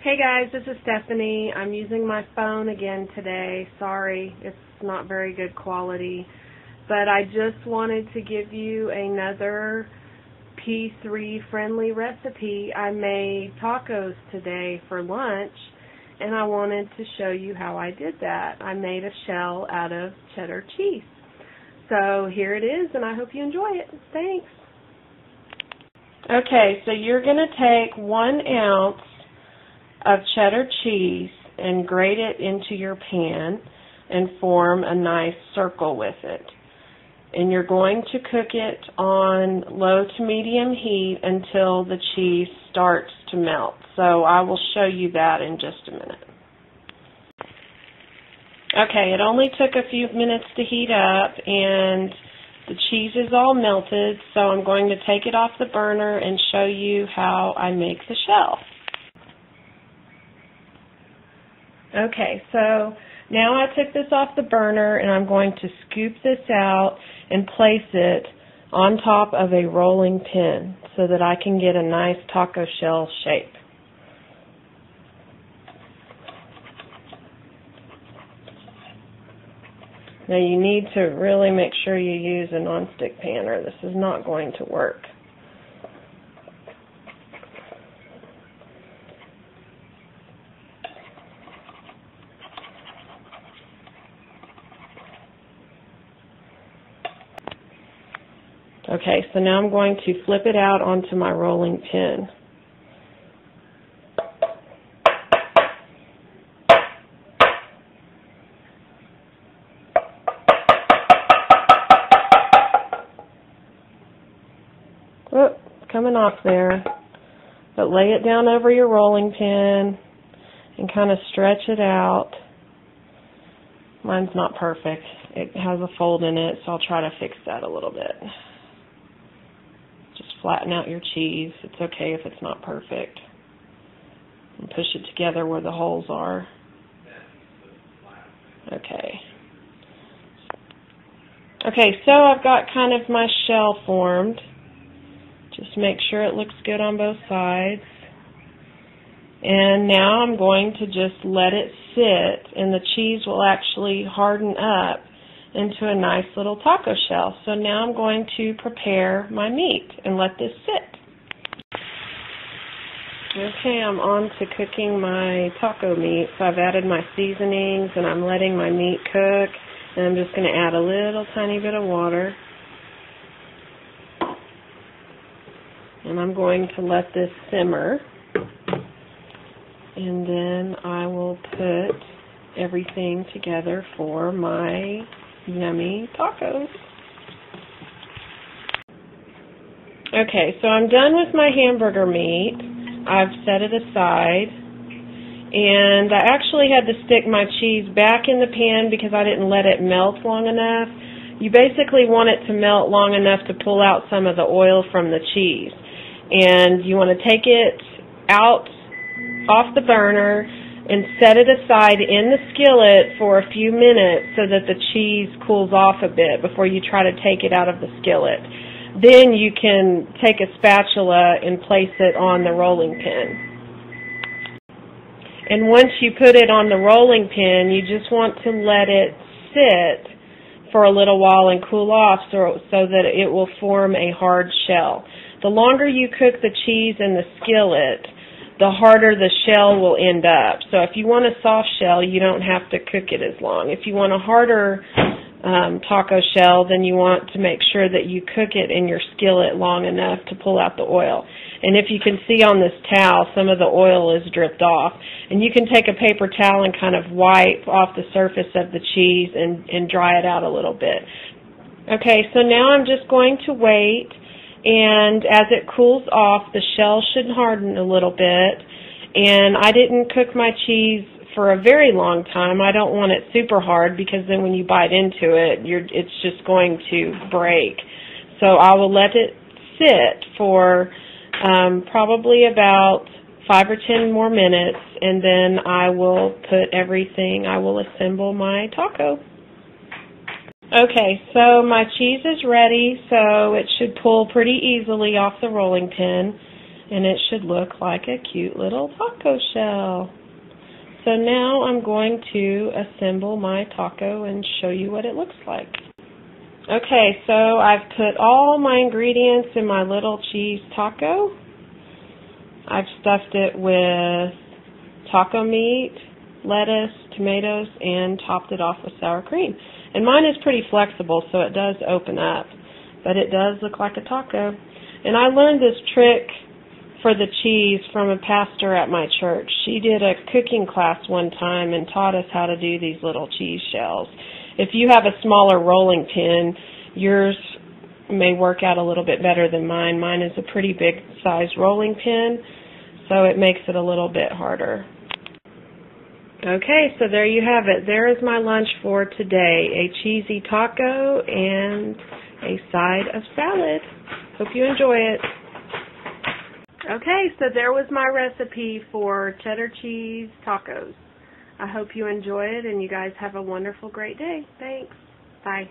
Hey guys, this is Stephanie. I'm using my phone again today. Sorry, it's not very good quality. But I just wanted to give you another P3 friendly recipe. I made tacos today for lunch, and I wanted to show you how I did that. I made a shell out of cheddar cheese. So here it is, and I hope you enjoy it. Thanks. Okay, so you're going to take 1 ounce of cheddar cheese and grate it into your pan and form a nice circle with it. And you're going to cook it on low to medium heat until the cheese starts to melt. So I will show you that in just a minute. Okay, it only took a few minutes to heat up and the cheese is all melted, so I'm going to take it off the burner and show you how I make the shell. Okay, so now I took this off the burner and I'm going to scoop this out and place it on top of a rolling pin so that I can get a nice taco shell shape. Now you need to really make sure you use a nonstick pan or this is not going to work. Okay, so now I'm going to flip it out onto my rolling pin. Oh, it's coming off there. But lay it down over your rolling pin and kind of stretch it out. Mine's not perfect. It has a fold in it, so I'll try to fix that a little bit. Just flatten out your cheese. It's okay if it's not perfect. And push it together where the holes are. Okay. Okay, so I've got kind of my shell formed. Just make sure it looks good on both sides. And now I'm going to just let it sit, and the cheese will actually harden up into a nice little taco shell. So now I'm going to prepare my meat and let this sit. Okay, I'm on to cooking my taco meat. So I've added my seasonings and I'm letting my meat cook. And I'm just going to add a little tiny bit of water. And I'm going to let this simmer. And then I will put everything together for my yummy tacos. Okay, so I'm done with my hamburger meat. I've set it aside. And I actually had to stick my cheese back in the pan because I didn't let it melt long enough. You basically want it to melt long enough to pull out some of the oil from the cheese. And you want to take it out off the burner and set it aside in the skillet for a few minutes so that the cheese cools off a bit before you try to take it out of the skillet. Then you can take a spatula and place it on the rolling pin. And once you put it on the rolling pin, you just want to let it sit for a little while and cool off so that it will form a hard shell. The longer you cook the cheese in the skillet, the harder the shell will end up. So if you want a soft shell, you don't have to cook it as long. If you want a harder taco shell, then you want to make sure that you cook it in your skillet long enough to pull out the oil. And if you can see on this towel, some of the oil is dripped off. And you can take a paper towel and kind of wipe off the surface of the cheese and dry it out a little bit. Okay, so now I'm just going to wait. And as it cools off, the shell should harden a little bit. And I didn't cook my cheese for a very long time. I don't want it super hard because then when you bite into it, it's just going to break. So I will let it sit for probably about 5 or 10 more minutes, and then I will assemble my taco. Okay, so my cheese is ready, so it should pull pretty easily off the rolling pin. And it should look like a cute little taco shell. So now I'm going to assemble my taco and show you what it looks like. Okay, so I've put all my ingredients in my little cheese taco. I've stuffed it with taco meat, lettuce, tomatoes, and topped it off with sour cream. And mine is pretty flexible, so it does open up, but it does look like a taco. And I learned this trick for the cheese from a pastor at my church. She did a cooking class one time and taught us how to do these little cheese shells. If you have a smaller rolling pin, yours may work out a little bit better than mine. Mine is a pretty big size rolling pin, so it makes it a little bit harder. Okay, so there you have it. There is my lunch for today, a cheesy taco and a side of salad. Hope you enjoy it. Okay, so there was my recipe for cheddar cheese tacos. I hope you enjoy it and you guys have a wonderful, great day. Thanks. Bye.